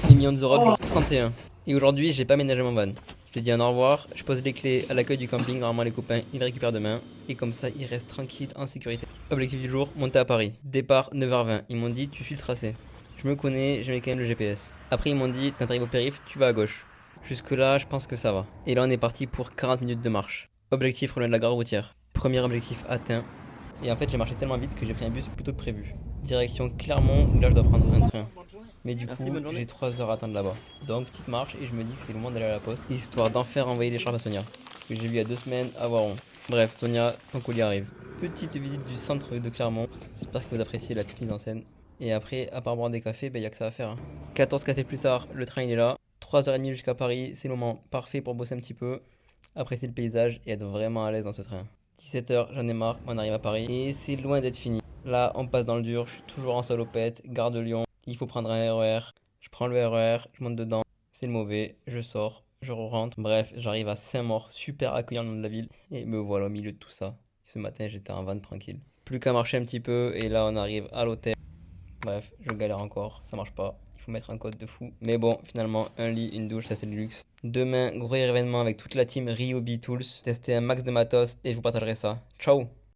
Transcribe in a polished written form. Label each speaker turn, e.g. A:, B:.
A: Les millions de Europe, jour 31. Et aujourd'hui, j'ai pas ménagé mon van. Je dis un au revoir, je pose les clés à l'accueil du camping, normalement les copains ils les récupèrent demain, et comme ça ils restent tranquilles en sécurité. Objectif du jour, monter à Paris. Départ 9h20, ils m'ont dit tu suis le tracé. Je me connais, je mets quand même le GPS. Après ils m'ont dit quand t'arrives au périph', tu vas à gauche. Jusque là, je pense que ça va. Et là on est parti pour 40 minutes de marche. Objectif rejoindre la gare routière. Premier objectif atteint. Et en fait j'ai marché tellement vite que j'ai pris un bus plutôt que prévu. Direction Clermont où là je dois prendre un train. Mais du
B: Merci,
A: coup,
B: bonne journée.
A: j'ai 3 heures à attendre là-bas. Donc, petite marche et je me dis que c'est le moment d'aller à la poste, histoire d'en faire envoyer les charges à Sonia, que j'ai vu il y a 2 semaines à Voiron. Bref, Sonia, ton colis arrive. Petite visite du centre de Clermont. J'espère que vous appréciez la petite mise en scène. Et après, à part boire des cafés, il y a que ça à faire, hein. 14 cafés plus tard, le train il est là. 3h30 jusqu'à Paris, c'est le moment parfait pour bosser un petit peu, apprécier le paysage et être vraiment à l'aise dans ce train. 17h, j'en ai marre, on arrive à Paris et c'est loin d'être fini. Là, on passe dans le dur, je suis toujours en salopette, gare de Lyon, il faut prendre un RER. Je prends le RER, je monte dedans, c'est le mauvais, je sors, je rentre. Bref, j'arrive à Saint-Maur, super accueillant le nom de la ville, et me voilà au milieu de tout ça. Ce matin, j'étais en van tranquille. Plus qu'à marcher un petit peu, et là, on arrive à l'hôtel. Bref, je galère encore, ça marche pas. Il faut mettre un code de fou. Mais bon, finalement, un lit, une douche, ça c'est le luxe. Demain, gros événement avec toute la team Ryobi Tools. Tester un max de matos et je vous partagerai ça. Ciao!